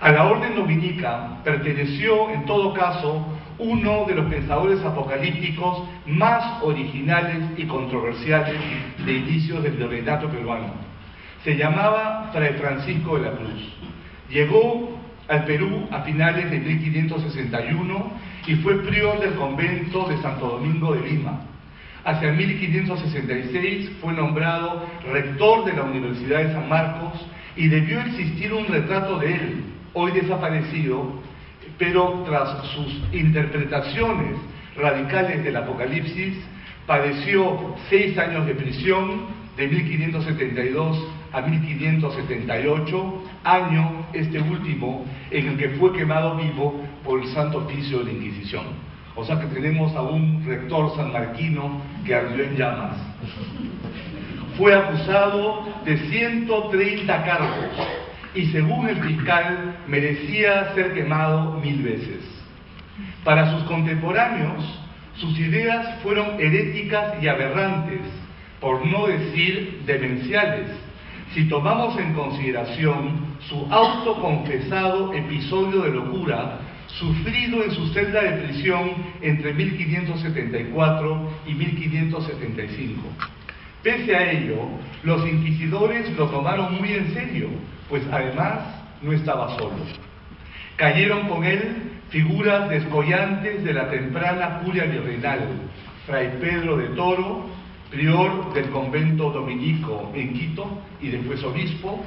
A la orden dominica perteneció, en todo caso, uno de los pensadores apocalípticos más originales y controversiales de inicios del virreinato peruano. Se llamaba Fray Francisco de la Cruz. Llegó al Perú a finales de 1561 y fue prior del convento de Santo Domingo de Lima. Hacia 1566 fue nombrado rector de la Universidad de San Marcos y debió existir un retrato de él, hoy desaparecido, pero tras sus interpretaciones radicales del Apocalipsis, padeció 6 años de prisión de 1572 a 1578, año este último en el que fue quemado vivo por el Santo Oficio de la Inquisición. O sea que tenemos a un rector sanmarquino que ardió en llamas. Fue acusado de 130 cargos y según el fiscal merecía ser quemado 1000 veces. Para sus contemporáneos, sus ideas fueron heréticas y aberrantes, por no decir demenciales, si tomamos en consideración su autoconfesado episodio de locura sufrido en su celda de prisión entre 1574 y 1575. Pese a ello, los inquisidores lo tomaron muy en serio, pues además no estaba solo. Cayeron con él figuras descollantes de la temprana curia virreinal: Fray Pedro de Toro, prior del convento dominico en Quito y después obispo;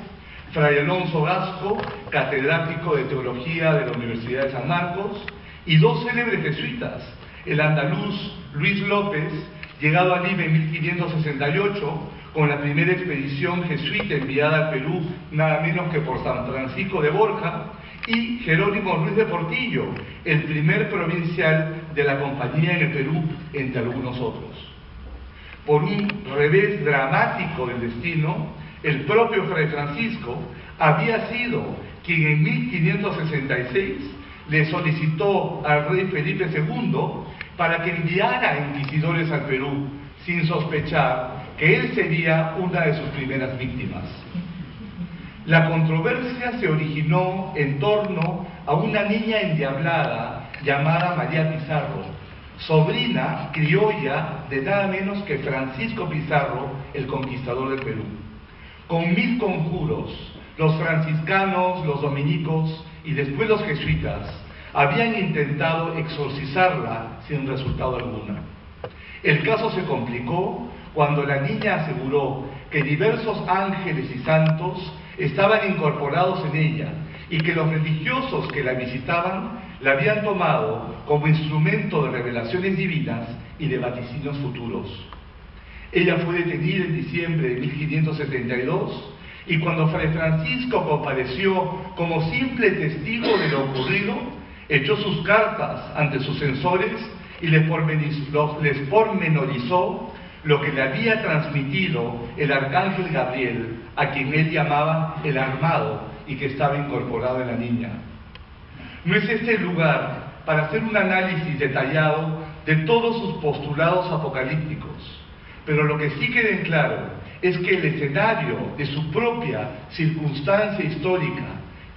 Fray Alonso Gasco, catedrático de teología de la Universidad de San Marcos; y 2 célebres jesuitas, el andaluz Luis López, llegado a Lima en 1568, con la primera expedición jesuita enviada al Perú, nada menos que por San Francisco de Borja, y Jerónimo Ruiz de Portillo, el primer provincial de la compañía en el Perú, entre algunos otros. Por un revés dramático del destino, el propio Fray Francisco había sido quien en 1566 le solicitó al rey Felipe II para que enviara inquisidores al Perú, sin sospechar que él sería una de sus primeras víctimas. La controversia se originó en torno a una niña endiablada llamada María Pizarro, sobrina criolla de nada menos que Francisco Pizarro, el conquistador del Perú. Con 1000 conjuros, los franciscanos, los dominicos y después los jesuitas habían intentado exorcizarla sin resultado alguno. El caso se complicó cuando la niña aseguró que diversos ángeles y santos estaban incorporados en ella y que los religiosos que la visitaban la habían tomado como instrumento de revelaciones divinas y de vaticinios futuros. Ella fue detenida en diciembre de 1572 y cuando Fray Francisco compareció como simple testigo de lo ocurrido, echó sus cartas ante sus censores y les pormenorizó lo que le había transmitido el arcángel Gabriel, a quien él llamaba el armado y que estaba incorporado en la niña. No es este el lugar para hacer un análisis detallado de todos sus postulados apocalípticos, pero lo que sí queda en claro es que el escenario de su propia circunstancia histórica,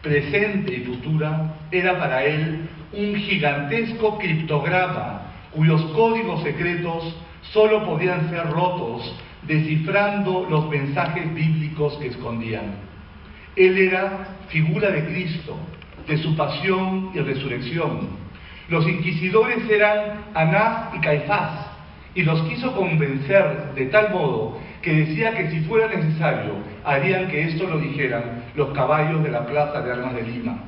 presente y futura, era para él un gigantesco criptograma cuyos códigos secretos solo podían ser rotos descifrando los mensajes bíblicos que escondían. Él era figura de Cristo, de su pasión y resurrección. Los inquisidores eran Anás y Caifás, y los quiso convencer de tal modo que decía que si fuera necesario harían que esto lo dijeran los caballos de la Plaza de Armas de Lima.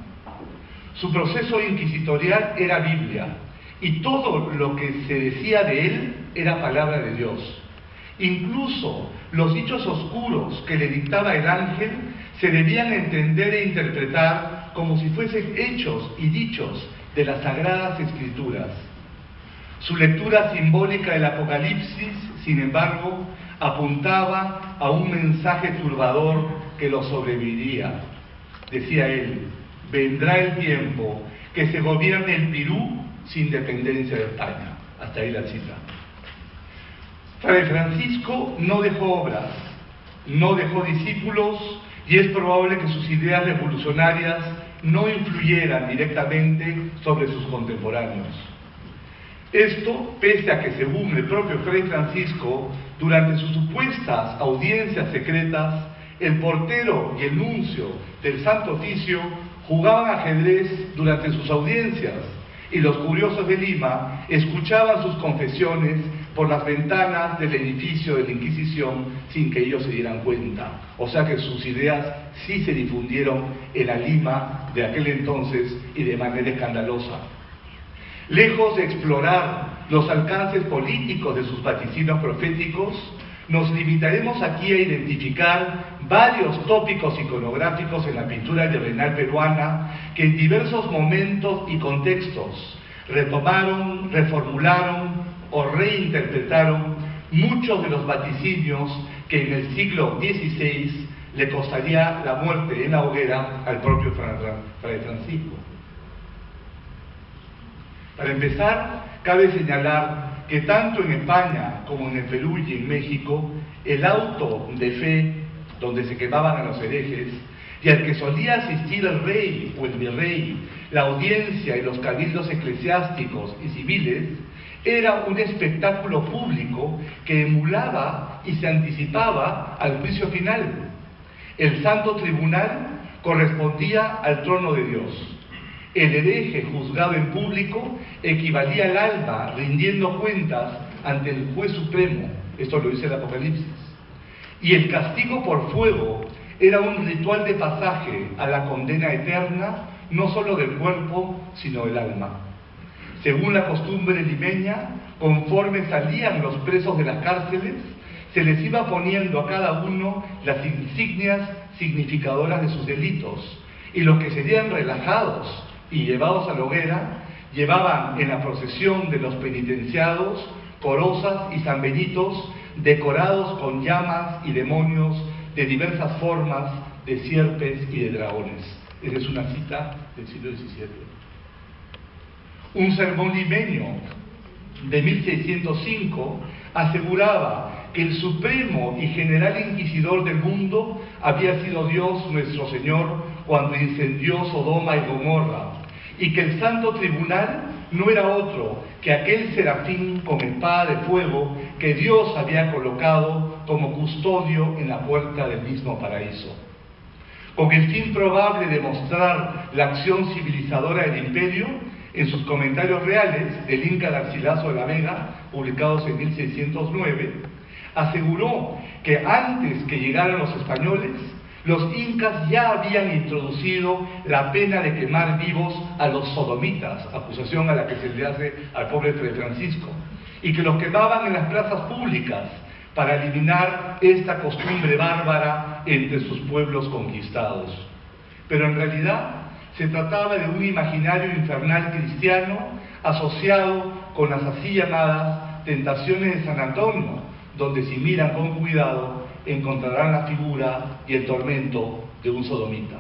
Su proceso inquisitorial era Biblia, y todo lo que se decía de él era palabra de Dios. Incluso los dichos oscuros que le dictaba el ángel se debían entender e interpretar como si fuesen hechos y dichos de las Sagradas Escrituras. Su lectura simbólica del Apocalipsis, sin embargo, apuntaba a un mensaje turbador que lo sobreviviría. Decía él: vendrá el tiempo que se gobierne el Perú sin dependencia de España. Hasta ahí la cita. Fray Francisco no dejó obras, no dejó discípulos, y es probable que sus ideas revolucionarias no influyeran directamente sobre sus contemporáneos. Esto, pese a que según el propio Fray Francisco, durante sus supuestas audiencias secretas, el portero y el nuncio del Santo Oficio jugaban ajedrez durante sus audiencias y los curiosos de Lima escuchaban sus confesiones por las ventanas del edificio de la Inquisición sin que ellos se dieran cuenta. O sea que sus ideas sí se difundieron en la Lima de aquel entonces y de manera escandalosa. Lejos de explorar los alcances políticos de sus vaticinios proféticos, nos limitaremos aquí a identificar varios tópicos iconográficos en la pintura diurnal peruana que en diversos momentos y contextos retomaron, reformularon o reinterpretaron muchos de los vaticinios que en el siglo XVI le costaría la muerte en la hoguera al propio Fray Francisco. Para empezar, cabe señalar que tanto en España como en el Perú y en México, el auto de fe, donde se quemaban a los herejes, y al que solía asistir el rey o el virrey, la audiencia y los cabildos eclesiásticos y civiles, era un espectáculo público que emulaba y se anticipaba al juicio final. El Santo Tribunal correspondía al trono de Dios. El hereje juzgado en público equivalía al alma rindiendo cuentas ante el juez supremo. Esto lo dice el Apocalipsis. Y el castigo por fuego era un ritual de pasaje a la condena eterna, no solo del cuerpo, sino del alma. Según la costumbre limeña, conforme salían los presos de las cárceles, se les iba poniendo a cada uno las insignias significadoras de sus delitos, y los que serían relajados y llevados a la hoguera, llevaban en la procesión de los penitenciados corozas y sanbenitos decorados con llamas y demonios de diversas formas, de sierpes y de dragones. Esa es una cita del siglo XVII. Un sermón limeño de 1605 aseguraba que el supremo y general inquisidor del mundo había sido Dios nuestro Señor cuando incendió Sodoma y Gomorra, y que el Santo Tribunal no era otro que aquel serafín con espada de fuego que Dios había colocado como custodio en la puerta del mismo paraíso. Con el fin probable de mostrar la acción civilizadora del imperio, en sus comentarios reales del Inca Garcilaso de la Vega, publicados en 1609, aseguró que antes que llegaran los españoles, los incas ya habían introducido la pena de quemar vivos a los sodomitas, acusación a la que se le hace al pobre Fray Francisco, y que los quemaban en las plazas públicas para eliminar esta costumbre bárbara entre sus pueblos conquistados. Pero en realidad se trataba de un imaginario infernal cristiano asociado con las así llamadas tentaciones de San Antonio, donde si miran con cuidado encontrarán la figura y el tormento de un sodomita.